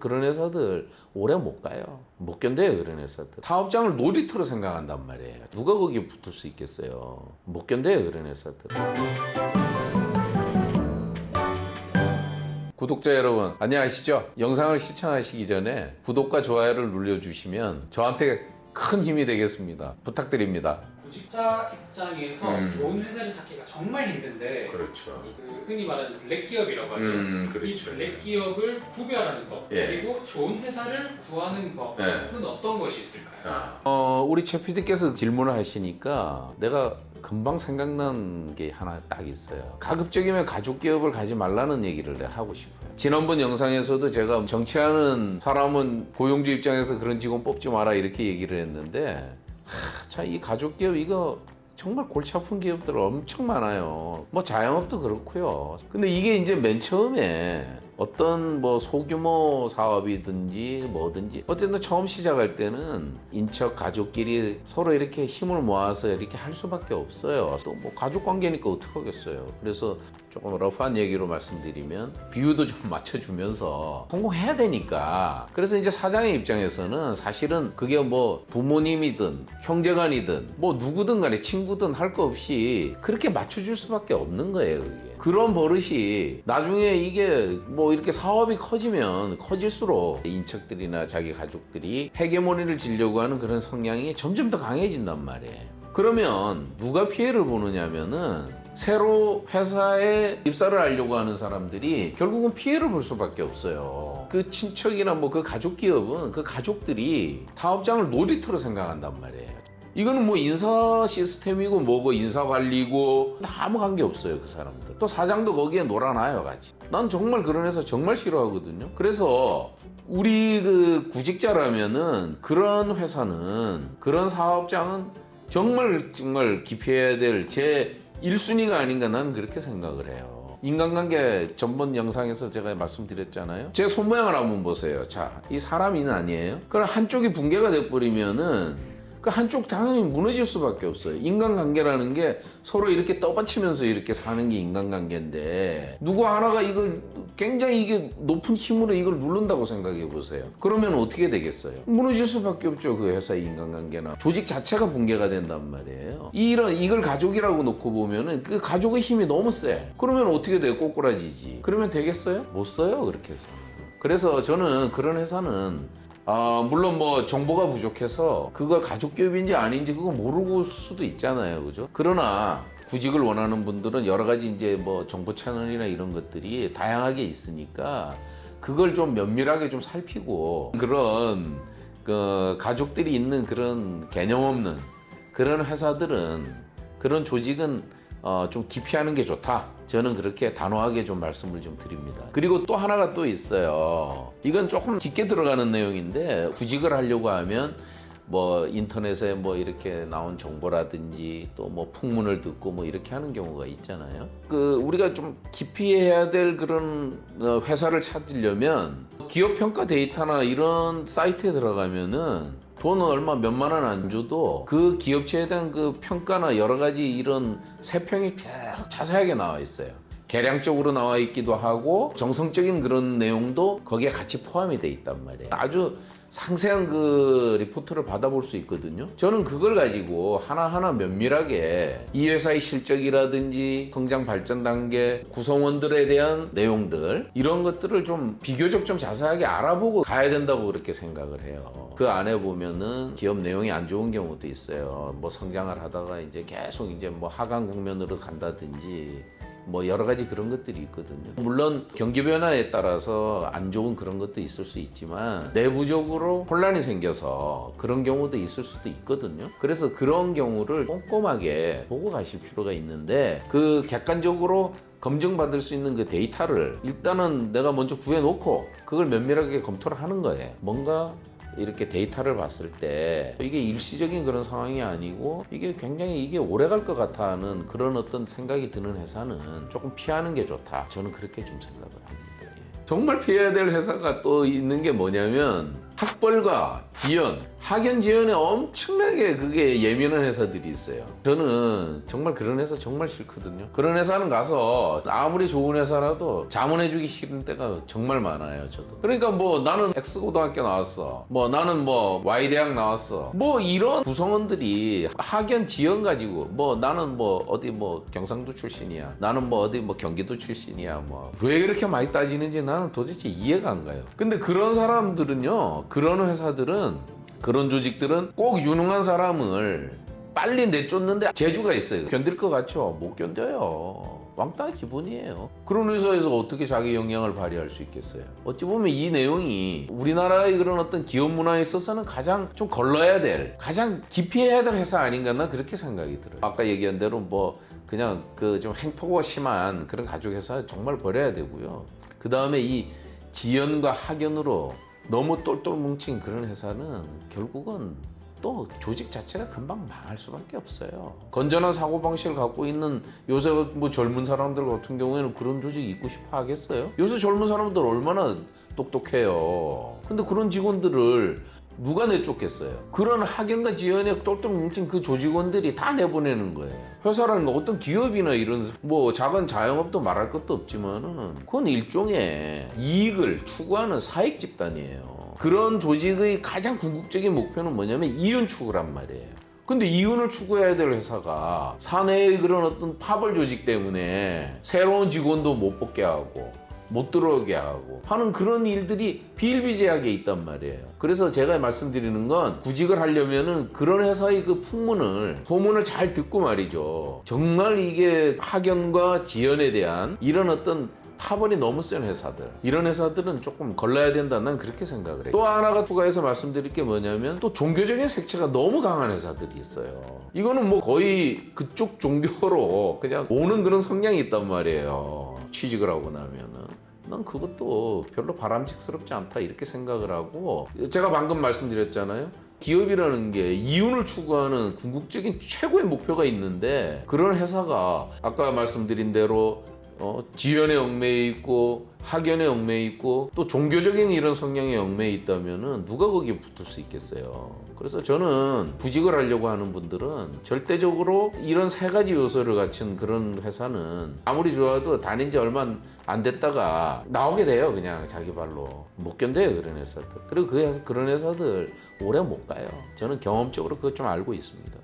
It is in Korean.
그런 회사들 오래 못 가요. 못 견뎌요, 그런 회사들. 사업장을 놀이터로 생각한단 말이에요. 누가 거기에 붙을 수 있겠어요. 못 견뎌요, 그런 회사들. 구독자 여러분, 안녕하시죠? 영상을 시청하시기 전에 구독과 좋아요를 눌러주시면 저한테 큰 힘이 되겠습니다. 부탁드립니다. 구직자 입장에서 좋은 회사를 찾기가 정말 힘든데, 그렇죠. 그 흔히 말하는 블랙 기업이라고 하죠. 그렇죠. 이 블랙 기업을 구별하는 법, 예. 그리고 좋은 회사를 구하는 법은 예. 어떤 것이 있을까요? 우리 최 PD께서 질문을 하시니까 내가 금방 생각난 게 하나 딱 있어요. 가급적이면 가족 기업을 가지 말라는 얘기를 내가 하고 싶어요. 지난번 영상에서도 제가 정치하는 사람은 고용주 입장에서 그런 직원 뽑지 마라 이렇게 얘기를 했는데, 자, 이 가족 기업 이거 정말 골치 아픈 기업들 엄청 많아요. 뭐 자영업도 그렇고요. 근데 이게 이제 맨 처음에 어떤 뭐 소규모 사업이든지 뭐든지 어쨌든 처음 시작할 때는 인척 가족끼리 서로 이렇게 힘을 모아서 이렇게 할 수밖에 없어요. 또 뭐 가족 관계니까 어떡하겠어요. 그래서 조금 러프한 얘기로 말씀드리면 비유도 좀 맞춰주면서 성공해야 되니까, 그래서 이제 사장의 입장에서는 사실은 그게 뭐 부모님이든 형제간이든 뭐 누구든 간에 친구든 할 거 없이 그렇게 맞춰줄 수밖에 없는 거예요. 그게. 그런 버릇이 나중에 이게 뭐 이렇게 사업이 커지면 커질수록 인척들이나 자기 가족들이 헤게모니를 지려고 하는 그런 성향이 점점 더 강해진단 말이에요. 그러면 누가 피해를 보느냐면은 새로 회사에 입사를 하려고 하는 사람들이 결국은 피해를 볼 수밖에 없어요. 그 친척이나 뭐 그 가족 기업은 그 가족들이 사업장을 놀이터로 생각한단 말이에요. 이거는 뭐 인사 시스템이고 뭐고 인사 관리고 아무 관계 없어요, 그 사람들. 또 사장도 거기에 놀아놔요, 같이. 난 정말 그런 회사 정말 싫어하거든요. 그래서 우리 그 구직자라면은 그런 회사는, 그런 사업장은 정말 기피해야 될 제 1순위가 아닌가, 나는 그렇게 생각을 해요. 인간관계 전번 영상에서 제가 말씀드렸잖아요. 제 손모양을 한번 보세요. 자, 이 사람이는 아니에요. 그럼 한쪽이 붕괴가 돼버리면은 그 한쪽 당연히 무너질 수밖에 없어요. 인간관계라는 게 서로 이렇게 떠받치면서 이렇게 사는 게 인간관계인데, 누구 하나가 이걸 굉장히 이게 높은 힘으로 이걸 누른다고 생각해 보세요. 그러면 어떻게 되겠어요? 무너질 수밖에 없죠. 그 회사의 인간관계나 조직 자체가 붕괴가 된단 말이에요. 이걸 가족이라고 놓고 보면은 그 가족의 힘이 너무 세. 그러면 어떻게 돼요? 꼬꾸라지지. 그러면 되겠어요? 못 써요, 그렇게 해서. 그래서 저는 그런 회사는 물론 뭐 정보가 부족해서 그걸 가족 기업인지 아닌지 그거 모르고 수도 있잖아요, 그죠? 그러나 구직을 원하는 분들은 여러 가지 이제 뭐 정보 채널이나 이런 것들이 다양하게 있으니까 그걸 좀 면밀하게 좀 살피고, 그런 그 가족들이 있는 그런 개념 없는 그런 회사들은, 그런 조직은 좀 기피하는 게 좋다. 저는 그렇게 단호하게 좀 말씀을 좀 드립니다. 그리고 또 하나가 또 있어요. 이건 조금 깊게 들어가는 내용인데, 구직을 하려고 하면 뭐 인터넷에 뭐 이렇게 나온 정보라든지 또 뭐 풍문을 듣고 뭐 이렇게 하는 경우가 있잖아요. 그 우리가 좀 깊이 해야 될 그런 회사를 찾으려면 기업 평가 데이터나 이런 사이트에 들어가면은 돈 얼마 몇만 원 안 줘도 그 기업체에 대한 그 평가나 여러 가지 이런 세평이 쭉 자세하게 나와 있어요. 계량적으로 나와 있기도 하고 정성적인 그런 내용도 거기에 같이 포함이 돼 있단 말이에요. 아주 상세한 그 리포트를 받아볼 수 있거든요. 저는 그걸 가지고 하나하나 면밀하게 이 회사의 실적이라든지 성장 발전 단계, 구성원들에 대한 내용들, 이런 것들을 좀 비교적 좀 자세하게 알아보고 가야 된다고 그렇게 생각을 해요. 그 안에 보면은 기업 내용이 안 좋은 경우도 있어요. 뭐 성장을 하다가 이제 계속 이제 뭐 하강 국면으로 간다든지 뭐 여러 가지 그런 것들이 있거든요. 물론 경기 변화에 따라서 안 좋은 그런 것도 있을 수 있지만 내부적으로 혼란이 생겨서 그런 경우도 있을 수도 있거든요. 그래서 그런 경우를 꼼꼼하게 보고 가실 필요가 있는데, 그 객관적으로 검증받을 수 있는 그 데이터를 일단은 내가 먼저 구해놓고 그걸 면밀하게 검토를 하는 거예요. 뭔가 이렇게 데이터를 봤을 때 이게 일시적인 그런 상황이 아니고 이게 굉장히 이게 오래 갈 것 같아 하는 그런 어떤 생각이 드는 회사는 조금 피하는 게 좋다. 저는 그렇게 좀 생각을 합니다. 예. 정말 피해야 될 회사가 또 있는 게 뭐냐면, 학벌과 지연, 학연 지연에 엄청나게 그게 예민한 회사들이 있어요. 저는 정말 그런 회사 정말 싫거든요. 그런 회사는 가서 아무리 좋은 회사라도 자문해주기 싫은 때가 정말 많아요. 저도. 그러니까 뭐 나는 X고등학교 나왔어. 뭐 나는 뭐 Y대학 나왔어. 뭐 이런 구성원들이 학연 지연 가지고 뭐 나는 뭐 어디 뭐 경상도 출신이야. 나는 뭐 어디 뭐 경기도 출신이야. 뭐 왜 이렇게 많이 따지는지 나는 도대체 이해가 안 가요. 근데 그런 사람들은요, 그런 회사들은, 그런 조직들은 꼭 유능한 사람을 빨리 내쫓는데 재주가 있어요. 견딜 것 같죠? 못 견뎌요. 왕따 기본이에요. 그런 회사에서 어떻게 자기 역량을 발휘할 수 있겠어요? 어찌 보면 이 내용이 우리나라의 그런 어떤 기업 문화에 있어서는 가장 좀 걸러야 될, 가장 기피해야 될 회사 아닌가, 나 그렇게 생각이 들어요. 아까 얘기한 대로 뭐 그냥 그 좀 행포가 심한 그런 가족회사 정말 버려야 되고요. 그 다음에 이 지연과 학연으로 너무 똘똘 뭉친 그런 회사는 결국은 또 조직 자체가 금방 망할 수밖에 없어요. 건전한 사고방식을 갖고 있는 요새 뭐 젊은 사람들 같은 경우에는 그런 조직 있고 싶어 하겠어요? 요새 젊은 사람들 얼마나 똑똑해요. 근데 그런 직원들을 누가 내쫓겠어요? 그런 학연과 지연에 똘똘 뭉친 그 조직원들이 다 내보내는 거예요. 회사라는 거 어떤 기업이나 이런 뭐 작은 자영업도 말할 것도 없지만은 그건 일종의 이익을 추구하는 사익 집단이에요. 그런 조직의 가장 궁극적인 목표는 뭐냐면 이윤 추구란 말이에요. 근데 이윤을 추구해야 될 회사가 사내의 그런 어떤 파벌 조직 때문에 새로운 직원도 못 뽑게 하고 못 들어오게 하고 하는 그런 일들이 비일비재하게 있단 말이에요. 그래서 제가 말씀드리는 건 구직을 하려면은 그런 회사의 그 풍문을, 소문을 잘 듣고 말이죠. 정말 이게 학연과 지연에 대한 이런 어떤 파벌이 너무 센 회사들, 이런 회사들은 조금 걸러야 된다, 난 그렇게 생각을 해요. 또 하나가 추가해서 말씀드릴 게 뭐냐면 또 종교적인 색채가 너무 강한 회사들이 있어요. 이거는 뭐 거의 그쪽 종교로 그냥 오는 그런 성향이 있단 말이에요. 취직을 하고 나면은. 난 그것도 별로 바람직스럽지 않다 이렇게 생각을 하고, 제가 방금 말씀드렸잖아요. 기업이라는 게 이윤을 추구하는 궁극적인 최고의 목표가 있는데 그런 회사가 아까 말씀드린 대로 지연에 얽매여 있고 학연에 얽매여 있고 또 종교적인 이런 성향에 얽매여 있다면은 누가 거기에 붙을 수 있겠어요. 그래서 저는 구직을 하려고 하는 분들은 절대적으로 이런 세 가지 요소를 갖춘 그런 회사는 아무리 좋아도 다닌 지 얼마 안 됐다가 나오게 돼요. 그냥 자기 발로 못 견뎌요, 그런 회사들. 그리고 그런 회사들 오래 못 가요. 저는 경험적으로 그거 좀 알고 있습니다.